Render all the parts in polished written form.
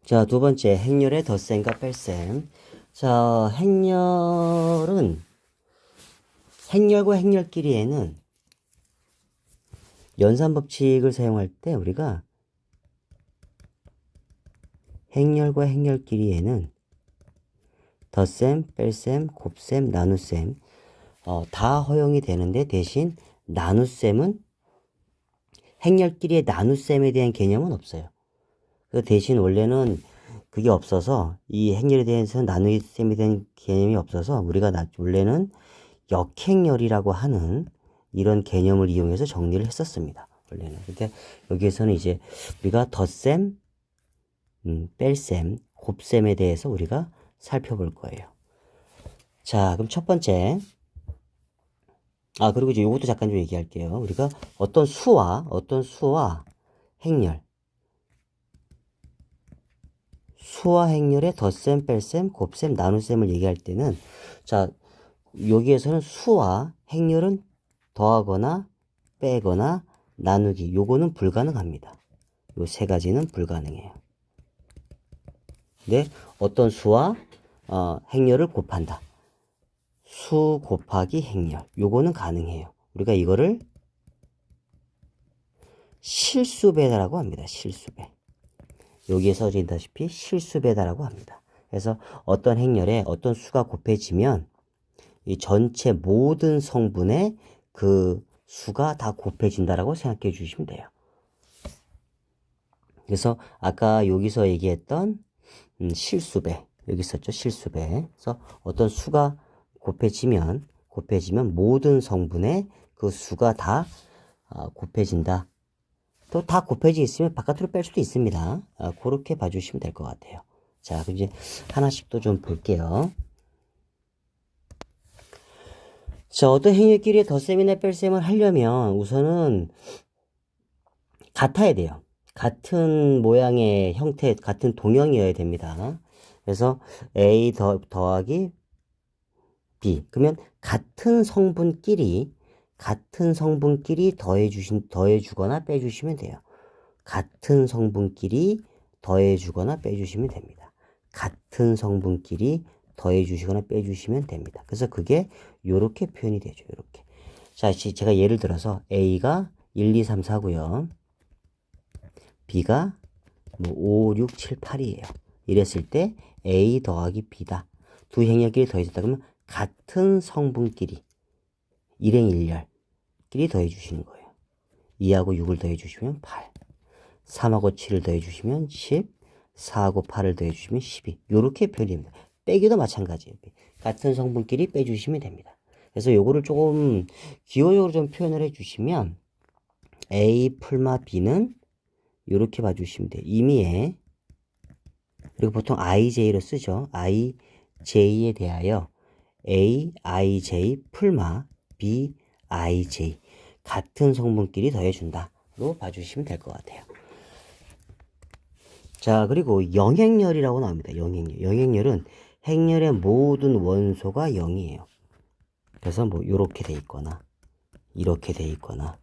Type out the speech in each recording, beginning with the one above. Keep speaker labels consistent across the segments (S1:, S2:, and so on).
S1: 자, 두 번째, 행렬의 덧셈과 뺄셈. 자, 행렬과 행렬끼리에는 연산법칙을 사용할 때 우리가 행렬과 행렬끼리에는 덧셈, 뺄셈, 곱셈, 나눗셈 다 허용이 되는데 대신 나눗셈은 행렬끼리의 나눗셈에 대한 개념은 없어요. 그 대신 원래는 그게 없어서 이 행렬에 대해서는 나눗셈에 대한 개념이 없어서 우리가 원래는 역행렬이라고 하는 이런 개념을 이용해서 정리를 했었습니다. 원래는. 근데 여기에서는 이제 우리가 덧셈, 뺄셈, 곱셈에 대해서 우리가 살펴볼 거예요. 자, 그럼 첫 번째. 그리고 이제 요것도 잠깐 좀 얘기할게요. 우리가 어떤 수와 행렬. 수와 행렬의 덧셈, 뺄셈, 곱셈, 나눗셈을 얘기할 때는 자, 여기에서는 수와 행렬은 더하거나 빼거나 나누기 요거는 불가능합니다. 요 세 가지는 불가능해요. 근데 어떤 수와 행렬을 곱한다. 수 곱하기 행렬 요거는 가능해요. 우리가 이거를 실수배다라고 합니다. 실수배. 여기에 써진다시피 실수배다라고 합니다. 그래서 어떤 행렬에 어떤 수가 곱해지면 이 전체 모든 성분의 그 수가 다 곱해진다라고 생각해 주시면 돼요. 그래서 아까 여기서 얘기했던 실수배 여기 있었죠. 실수배. 그래서 어떤 수가 곱해지면 모든 성분의 그 수가 다 곱해진다. 또 다 곱해져 있으면 바깥으로 뺄 수도 있습니다. 그렇게 봐주시면 될 것 같아요. 자, 그럼 이제 하나씩 또 좀 볼게요. 자, 어떤 행렬끼리의 덧셈이나 뺄셈을 하려면 우선은 같아야 돼요. 같은 모양의 형태, 같은 동형이어야 됩니다. 그래서 A 더하기 B. 그러면 같은 성분끼리 더해주거나 빼주시면 돼요. 같은 성분끼리 더해주거나 빼주시면 됩니다. 같은 성분끼리 더해주시거나 빼주시면 됩니다. 그래서 그게 요렇게 표현이 되죠. 요렇게. 자, 제가 예를 들어서 A가 1, 2, 3, 4고요. B가 5, 6, 7, 8이에요. 이랬을 때 A 더하기 B다. 두 행렬끼리 더해졌다. 그러면 같은 성분끼리 일행일렬끼리 더해주시는 거예요. 2하고 6을 더해주시면 8. 3하고 7을 더해주시면 10. 4하고 8을 더해주시면 12. 요렇게 표현됩니다. 빼기도 마찬가지예요. 같은 성분끼리 빼주시면 됩니다. 그래서 요거를 조금 기호적으로 좀 표현을 해주시면 A 풀마 B는 요렇게 봐주시면 돼요. 임의에 그리고 보통 IJ로 쓰죠. IJ에 대하여 A, IJ 풀마 B, IJ 같은 성분끼리 더해준다로 봐주시면 될 것 같아요. 자, 그리고 영행렬이라고 나옵니다. 영행렬은 행렬의 모든 원소가 0이에요. 그래서 뭐 이렇게 돼 있거나 이렇게 돼 있거나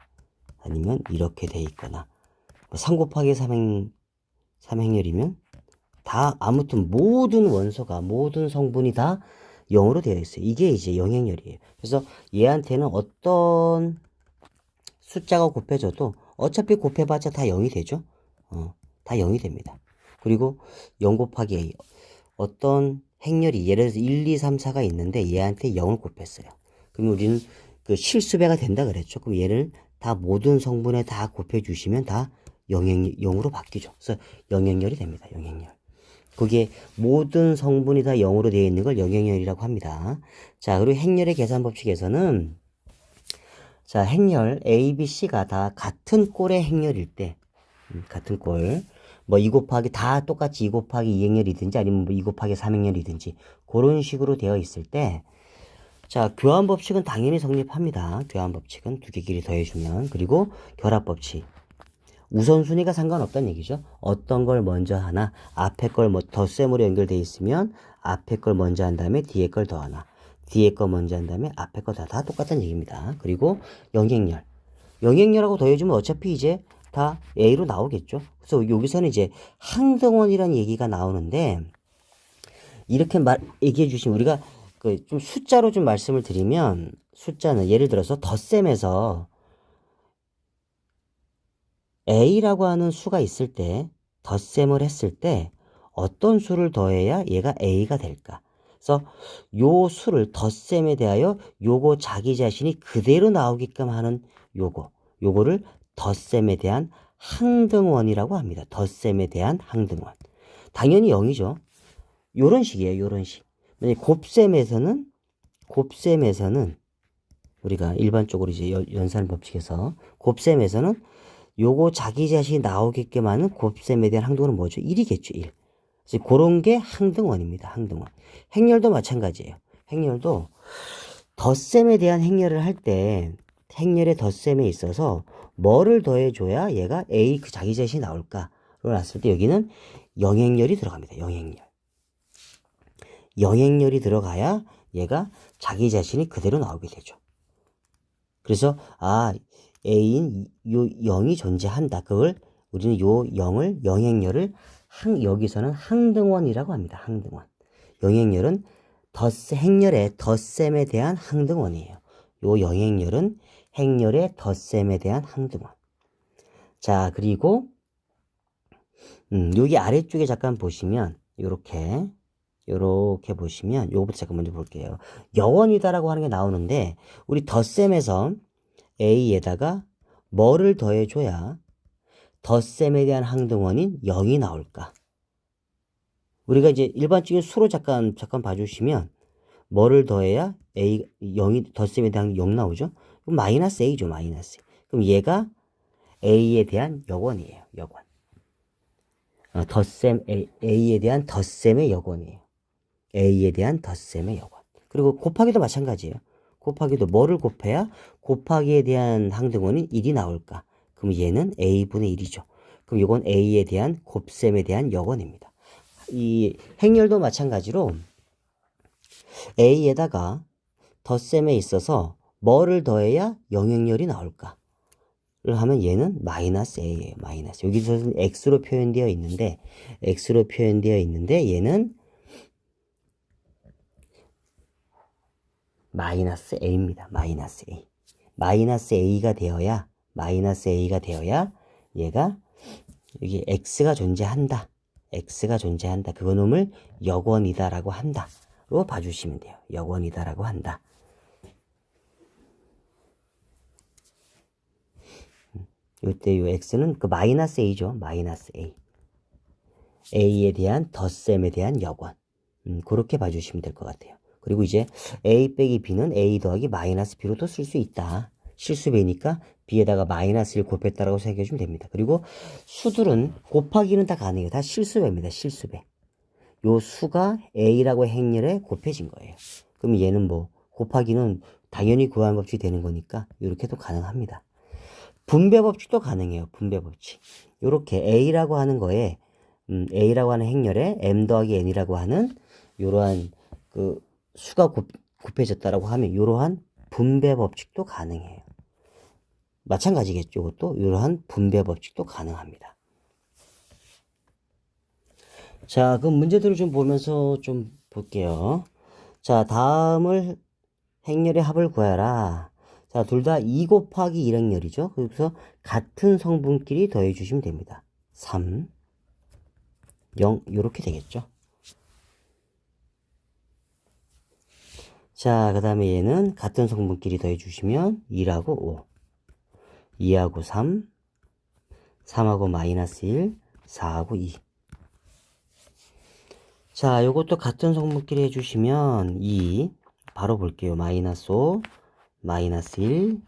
S1: 아니면 이렇게 돼 있거나 3 곱하기 3행렬이면 다 아무튼 모든 원소가 모든 성분이 다 0으로 되어 있어요. 이게 이제 영행렬이에요. 그래서 얘한테는 어떤 숫자가 곱해져도 어차피 곱해봤자 다 0이 되죠. 다 0이 됩니다. 그리고 0 곱하기 A 어떤 행렬이 예를 들어서 1, 2, 3, 4가 있는데 얘한테 0을 곱했어요. 그럼 우리는 그 실수배가 된다 그랬죠. 그럼 얘를 다 모든 성분에 다 곱해주시면 다 0으로 바뀌죠. 그래서 영행렬이 됩니다. 영행렬. 그게 모든 성분이 다 0으로 되어 있는 걸 영행렬이라고 합니다. 자, 그리고 행렬의 계산 법칙에서는 자, 행렬 A, B, C가 다 같은 꼴의 행렬일 때 같은 꼴 뭐 2 곱하기 다 똑같이 2 곱하기 2행렬이든지 아니면 뭐 2 곱하기 3행렬이든지 그런 식으로 되어 있을 때 자, 교환 법칙은 당연히 성립합니다. 교환 법칙은 두 개끼리 더해주면 그리고 결합 법칙 우선순위가 상관없다는 얘기죠. 어떤 걸 먼저 하나 앞에 걸 덧셈으로 연결되어 있으면 앞에 걸 먼저 한 다음에 뒤에 걸 더하나 뒤에 거 먼저 한 다음에 앞에 거 다 똑같다는 얘기입니다. 그리고 영행렬 영행렬하고 더해주면 어차피 이제 다 A로 나오겠죠. 그래서 여기서는 이제 항등원이라는 얘기가 나오는데, 이렇게 얘기해 주시면 우리가 그 좀 숫자로 좀 말씀을 드리면, 숫자는 예를 들어서 덧셈에서 A라고 하는 수가 있을 때, 덧셈을 했을 때 어떤 수를 더해야 얘가 A가 될까? 그래서 요 수를 덧셈에 대하여 요거 자기 자신이 그대로 나오게끔 하는 요거를 덧셈에 대한 항등원이라고 합니다. 덧셈에 대한 항등원. 당연히 0이죠. 요런 식이에요. 요런 식. 곱셈에서는 우리가 일반적으로 이제 연산 법칙에서 곱셈에서는 요거 자기 자신이 나오게끔 하는 곱셈에 대한 항등원은 뭐죠? 1이겠죠. 1. 그래서 그런 게 항등원입니다. 항등원. 행렬도 마찬가지예요. 행렬도 덧셈에 대한 행렬을 할 때 행렬의 덧셈에 있어서 뭐를 더해줘야 얘가 A 그 자기 자신이 나올까를 놨을 때 여기는 영행렬이 들어갑니다. 영행렬. 영행렬이 들어가야 얘가 자기 자신이 그대로 나오게 되죠. 그래서 A인 요 0이 존재한다. 그걸 우리는 요 0을 영행렬을 여기서는 항등원이라고 합니다. 항등원. 영행렬은 행렬의 덧셈에 대한 항등원이에요. 요 영행렬은 행렬의 덧셈에 대한 항등원. 자, 그리고 여기 아래쪽에 잠깐 보시면 요렇게 보시면 요거부터 잠깐 먼저 볼게요. 영원이다라고 하는 게 나오는데 우리 덧셈에서 A에다가 뭐를 더해줘야 덧셈에 대한 항등원인 0이 나올까? 우리가 이제 일반적인 수로 잠깐 봐주시면 뭐를 더해야 덧셈에 대한 0 나오죠? 그럼 마이너스 A죠. 마이너스 A. 그럼 얘가 A에 대한 여건이에요. 여건. A에 대한 덧셈의 여건이에요. A에 대한 덧셈의 여건. 그리고 곱하기도 마찬가지예요. 곱하기도 뭐를 곱해야 곱하기에 대한 항등원인 1이 나올까? 그럼 얘는 A분의 1이죠. 그럼 이건 A에 대한 곱셈에 대한 여건입니다. 이 행렬도 마찬가지로 A에다가 덧셈에 있어서 뭐를 더해야 영행렬이 나올까? 를 하면 얘는 마이너스 A예요. 마이너스. 여기서는 X로 표현되어 있는데 얘는 마이너스 A입니다. 마이너스 A. 마이너스 A가 되어야 얘가 여기 X가 존재한다. 그놈을 여건이다라고 한다로 봐주시면 돼요. 여건이다라고 한다. 이때 요 X는 그 마이너스 A죠. 마이너스 A. A에 대한 덧셈에 대한 여건. 그렇게 봐주시면 될 것 같아요. 그리고 이제 A 빼기 B는 A 더하기 마이너스 B로도 쓸 수 있다. 실수배니까 B에다가 마이너스 1 곱했다라고 생각해주면 됩니다. 그리고 수들은 곱하기는 다 가능해요. 다 실수배입니다. 실수배. 요 수가 A라고 행렬에 곱해진 거예요. 그럼 얘는 뭐 곱하기는 당연히 구하는 법칙이 되는 거니까 이렇게도 가능합니다. 분배 법칙도 가능해요. 분배 법칙. 요렇게 A라고 하는 거에 A라고 하는 행렬에 M 더하기 N이라고 하는 요러한 그 수가 곱해졌다라고 하면 요러한 분배 법칙도 가능해요. 마찬가지겠죠. 이것도 이러한 분배 법칙도 가능합니다. 자, 그럼 문제들을 좀 보면서 좀 볼게요. 자, 다음을 행렬의 합을 구하라. 자, 둘 다 2 곱하기 1 행렬이죠. 그래서 같은 성분끼리 더해 주시면 됩니다. 3, 0 이렇게 되겠죠. 자, 그 다음에 얘는 같은 성분끼리 더해 주시면 2하고 5, 2하고 3, 3하고 마이너스 1, 4하고 2. 자, 요것도 같은 성분끼리 해주시면 2, 바로 볼게요. 마이너스 5, 마이너스 1,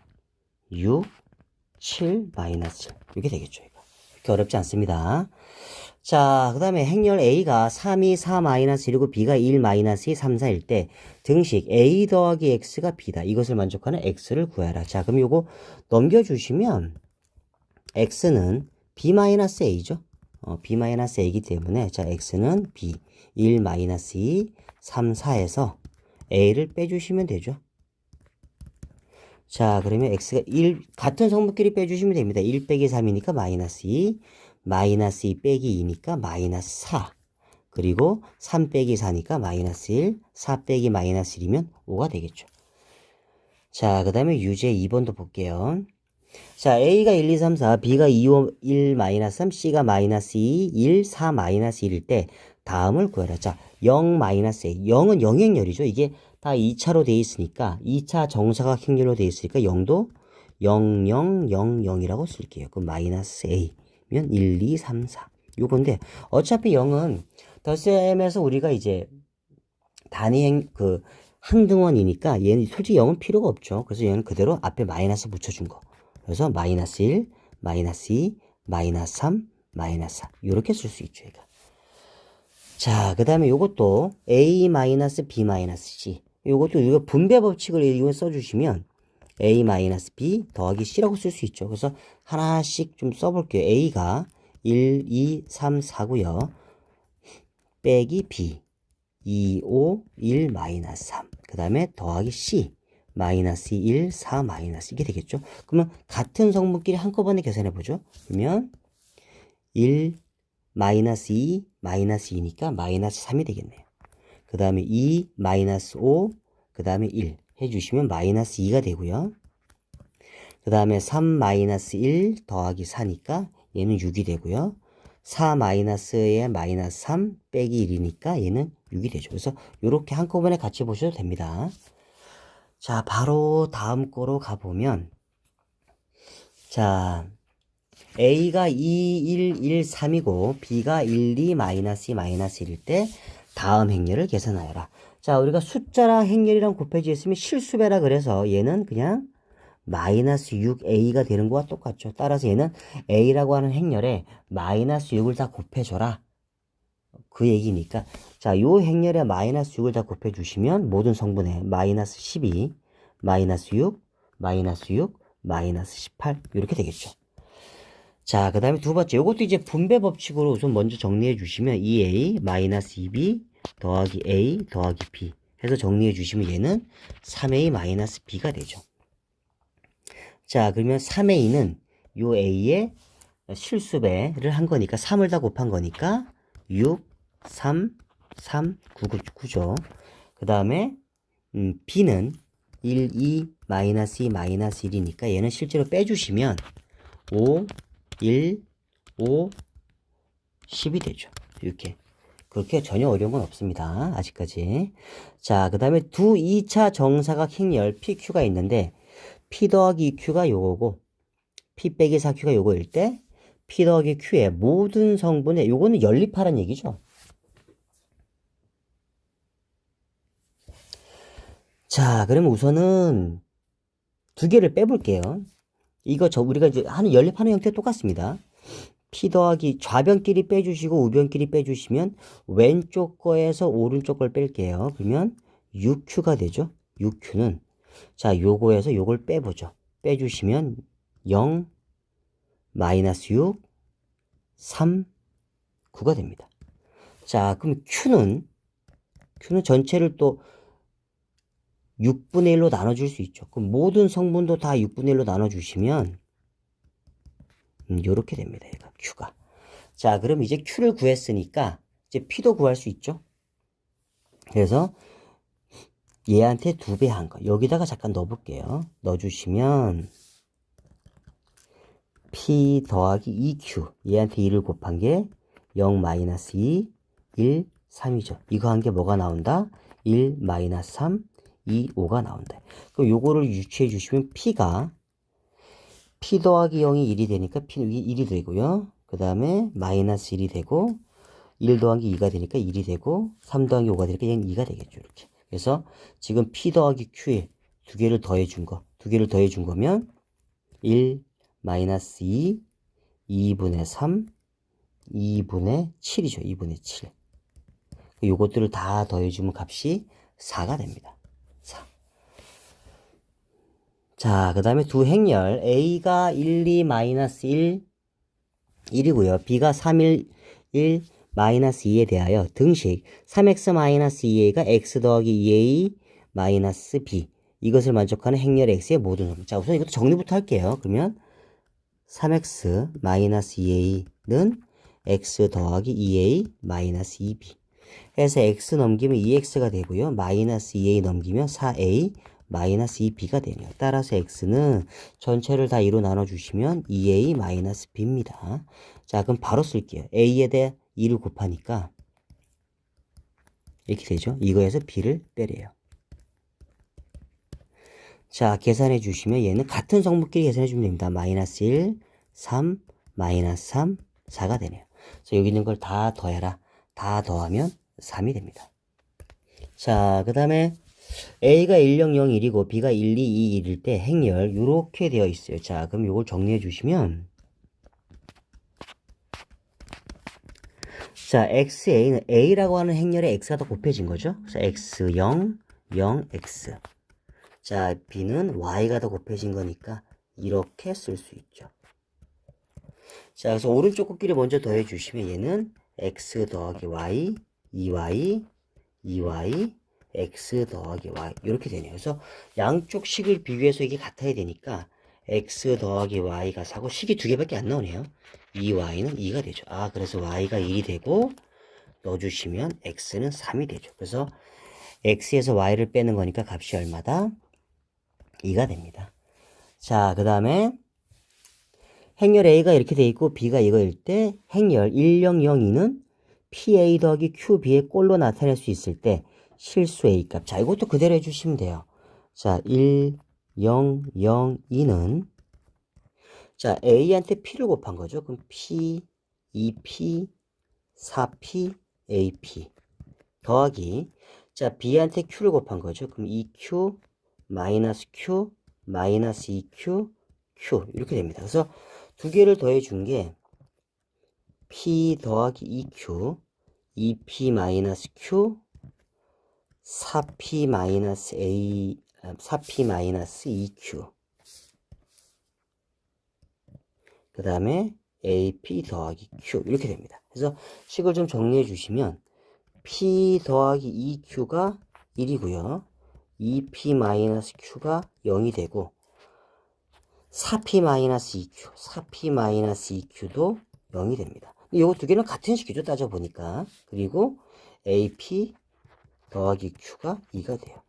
S1: 6, 7, 마이너스 7. 이게 되겠죠. 이렇게 어렵지 않습니다. 자, 그 다음에 행렬 A가 3이 4 마이너스 1이고 B가 1 마이너스 2, 3, 4일 때 등식 A 더하기 X가 B다. 이것을 만족하는 X를 구해라. 자, 그럼 요거 넘겨주시면 X는 B 마이너스 A죠. B 마이너스 A이기 때문에 자, X는 B 1 마이너스 2, 3, 4에서 A를 빼주시면 되죠. 자, 그러면 x가 1, 같은 성분끼리 빼주시면 됩니다. 1 빼기 3이니까 마이너스 2, 마이너스 2 빼기 2니까 마이너스 4, 그리고 3 빼기 4니까 마이너스 1, 4 빼기 마이너스 1이면 5가 되겠죠. 자, 그 다음에 유제 2번도 볼게요. 자, A가 1, 2, 3, 4, B가 2, 5, 1, 마이너스 3, C가 마이너스 2, 1, 4, 마이너스 1일 때 다음을 구해라. 자, 0, 마이너스 A. 0은 영행열이죠. 이게 다 2차로 돼 있으니까 2차 정사각 행렬로 돼 있으니까 0도 0, 0, 0, 0이라고 쓸게요. 그럼 마이너스 A면 1, 2, 3, 4. 요건데 어차피 0은 덧셈에서 우리가 이제 단위 항등원이니까 얘는 솔직히 0은 필요가 없죠. 그래서 얘는 그대로 앞에 마이너스 붙여준 거. 그래서 마이너스 1, 마이너스 2, 마이너스 3, 마이너스 4 이렇게 쓸 수 있죠. 얘가. 자, 그 다음에 요것도 A 마이너스 B 마이너스 C, 요것도 이거 분배 법칙을 이용해 써주시면 A 마이너스 B 더하기 C라고 쓸 수 있죠. 그래서 하나씩 좀 써볼게요. A가 1, 2, 3, 4고요. 빼기 B 2, 5, 1, 마이너스 3. 그 다음에 더하기 C 마이너스 1, 4, 마이너스 이게 되겠죠. 그러면 같은 성분끼리 한꺼번에 계산해보죠. 그러면 1, 마이너스 2, 마이너스 2니까 마이너스 3이 되겠네요. 그 다음에 2, 마이너스 5, 그 다음에 1 해주시면 마이너스 2가 되고요. 그 다음에 3, 마이너스 1 더하기 4니까 얘는 6이 되고요. 4 마이너스에 마이너스 3 빼기 1이니까 얘는 6이 되죠. 그래서 이렇게 한꺼번에 같이 보셔도 됩니다. 자, 바로 다음 거로 가보면, 자, A가 2, 1, 1, 3이고 B가 1, 2, 마이너스 2, 마이너스 1일 때 다음 행렬을 계산하여라. 자, 우리가 숫자랑 행렬이랑 곱해져 있으면 실수배라 그래서 얘는 그냥 마이너스 6A가 되는 거와 똑같죠. 따라서 얘는 A라고 하는 행렬에 마이너스 6을 다 곱해줘라. 그 얘기니까. 자, 요 행렬에 마이너스 6을 다 곱해주시면 모든 성분에 마이너스 12, 마이너스 6, 마이너스 6, 마이너스 18 이렇게 되겠죠. 자, 그 다음에 두 번째, 요것도 이제 분배 법칙으로 우선 먼저 정리해 주시면 2A 마이너스 2B 더하기 A 더하기 B 해서 정리해 주시면 얘는 3A 마이너스 B가 되죠. 자, 그러면 3A는 요 A의 실수배를 한 거니까 3을 다 곱한 거니까 6, 3, 3, 9죠. 그 다음에 B는 1, 2, 마이너스 2, 마이너스 1이니까 얘는 실제로 빼주시면 5, 1, 5, 10이 되죠. 이렇게. 그렇게 전혀 어려운 건 없습니다. 아직까지. 자, 그 다음에 두 2차 정사각 행렬 PQ가 있는데 P 더하기 Q가 요거고 P 빼기 4Q가 요거일 때 P 더하기 Q의 모든 성분에 요거는 연립하라는 얘기죠. 자, 그러면 우선은 두 개를 빼볼게요. 이거 우리가 이제 하는 연립하는 형태 똑같습니다. P 더하기 좌변끼리 빼주시고 우변끼리 빼주시면 왼쪽 거에서 오른쪽 걸 뺄게요. 그러면 6Q가 되죠. 6Q는 자, 요거에서 요걸 빼보죠. 빼주시면 0, 마이너스 6, 3, 9가 됩니다. 자, 그럼 Q는 전체를 또 6분의 1로 나눠줄 수 있죠. 그럼 모든 성분도 다 6분의 1로 나눠주시면 요렇게 됩니다. 얘가 Q가. 자, 그럼 이제 Q를 구했으니까 이제 P도 구할 수 있죠. 그래서 얘한테 2배 한 거. 여기다가 잠깐 넣어볼게요. 넣어주시면 P 더하기 2Q. 얘한테 2를 곱한 게 0 마이너스 2, 1, 3이죠. 이거 한 게 뭐가 나온다? 1 마이너스 3, 2, 5가 나온다. 그럼 요거를 유추해 주시면 P가 P 더하기 0이 1이 되니까 P는 1이 되고요. 그 다음에 마이너스 1이 되고 1 더하기 2가 되니까 1이 되고 3 더하기 5가 되니까 얘는 2가 되겠죠. 이렇게. 그래서 지금 P 더하기 Q에 두 개를 더해 준 거면 1 마이너스 2, 2분의 3, 2분의 7이죠. 2분의 7. 요것들을 다 더해주면 값이 4가 됩니다. 4. 자, 그 다음에 두 행렬 A가 1, 2, 마이너스 1, 1이고요. B가 3, 1, 마이너스 2에 대하여 등식 3x 마이너스 2a가 x 더하기 2a 마이너스 b 이것을 만족하는 행렬 x의 모든 점. 자, 우선 이것도 정리부터 할게요. 그러면 3x 마이너스 2a는 x 더하기 2a 마이너스 2b 해서 x 넘기면 2x가 되고요. 마이너스 2a 넘기면 4a 마이너스 2b가 되네요. 따라서 x는 전체를 다 2로 나눠주시면 2a 마이너스 b입니다. 자, 그럼 바로 쓸게요. a에 대해 2를 곱하니까 이렇게 되죠. 이거에서 b를 빼래요. 자, 계산해 주시면 얘는 같은 성분끼리 계산해 주면 됩니다. 마이너스 1, 3, 마이너스 3, 4가 되네요. 그래서 여기 있는 걸 다 더해라. 다 더하면 3이 됩니다. 자, 그 다음에 A가 1, 0, 0, 1이고 B가 1, 2, 2, 1일 때 행렬 이렇게 되어 있어요. 자, 그럼 이걸 정리해 주시면 자, XA는 A라고 하는 행렬에 X가 더 곱해진 거죠. 그래서 X, 0, 0, X. 자, B는 Y가 더 곱해진 거니까 이렇게 쓸 수 있죠. 자, 그래서 오른쪽 곱끼리 먼저 더해 주시면 얘는 X 더하기 Y, 2Y, 2Y, X 더하기 Y 이렇게 되네요. 그래서 양쪽 식을 비교해서 이게 같아야 되니까 X 더하기 Y가 4고 식이 두 개밖에 안 나오네요. 2Y는 2가 되죠. 아, 그래서 Y가 1이 되고 넣어주시면 X는 3이 되죠. 그래서 X에서 Y를 빼는 거니까 값이 얼마다? 2가 됩니다. 자, 그 다음에 행렬 A가 이렇게 돼 있고 B가 이거일 때 행렬 1, 0, 0, 2는 PA 더하기 QB의 꼴로 나타낼 수 있을 때 실수 A값. 자, 이것도 그대로 해주시면 돼요. 자, 1, 0, 0, 2는 자, A한테 P를 곱한 거죠. 그럼 P, 2P, 4P, AP 더하기 자, B한테 Q를 곱한 거죠. 그럼 2Q, 마이너스 Q, 마이너스 2Q, Q 이렇게 됩니다. 그래서 두 개를 더해 준 게 P 더하기 2Q, 2P 마이너스 Q, 4P 마이너스 A, 4P 마이너스 2Q. 그 다음에 AP 더하기 Q. 이렇게 됩니다. 그래서 식을 좀 정리해 주시면 P 더하기 2Q가 1이고요. 2P 마이너스 Q가 0이 되고 4P 마이너스 2Q, 4P 마이너스 2Q도 0이 됩니다. 이거 두 개는 같은 식이죠. 따져보니까. 그리고 AP 더하기 Q가 2가 돼요.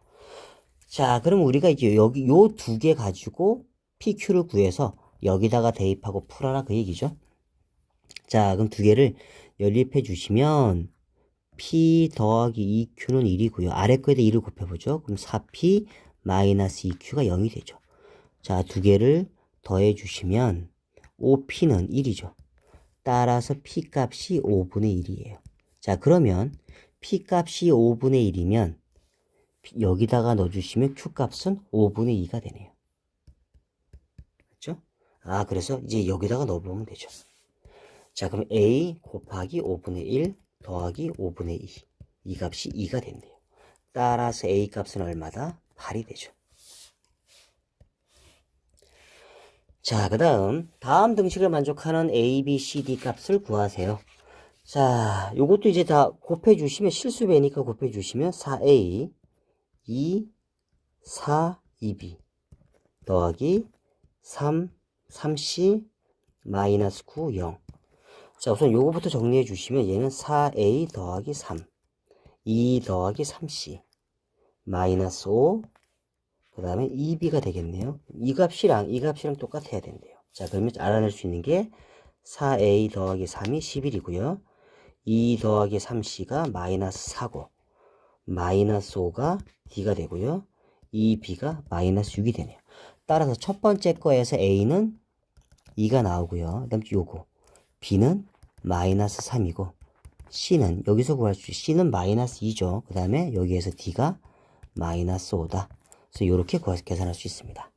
S1: 자, 그럼 우리가 이제 여기 요 두 개 가지고 PQ를 구해서 여기다가 대입하고 풀어라 그 얘기죠. 자, 그럼 두 개를 연립해 주시면 P 더하기 2Q는 1이고요. 아래 거에다 2를 곱해보죠. 그럼 4P 마이너스 2Q가 0이 되죠. 자, 두 개를 더해 주시면 5P는 1이죠. 따라서 P 값이 5분의 1이에요. 자, 그러면 P 값이 5분의 1이면 여기다가 넣어주시면 Q 값은 5분의 2가 되네요. 그렇죠? 아, 그래서 이제 여기다가 넣어보면 되죠. 자, 그럼 A 곱하기 5분의 1 더하기 5분의 2. 이 값이 2가 된대요. 따라서 A 값은 얼마다? 8이 되죠. 자, 그 다음 등식을 만족하는 A, B, C, D 값을 구하세요. 자, 요것도 이제 다 곱해주시면, 실수배니까 곱해주시면 4A, 2, 4, 2B 더하기 3, 3C, 마이너스 9, 0. 자, 우선 요거부터 정리해 주시면 얘는 4A 더하기 3, 2 더하기 3C, 마이너스 5, 그 다음에 2B가 되겠네요. 이 값이랑 똑같아야 된대요. 자, 그러면 알아낼 수 있는 게 4A 더하기 3이 11이고요. 2 더하기 3C가 마이너스 4고, 마이너스 5가 D가 되고요. 2B가 마이너스 6이 되네요. 따라서 첫 번째 거에서 A는 2가 나오고요. 그 다음 요거. B는 마이너스 3이고, C는 여기서 구할 수 있어요. C는 마이너스 2죠. 그 다음에 여기에서 D가 마이너스 5다. 그래서 이렇게 계산할 수 있습니다.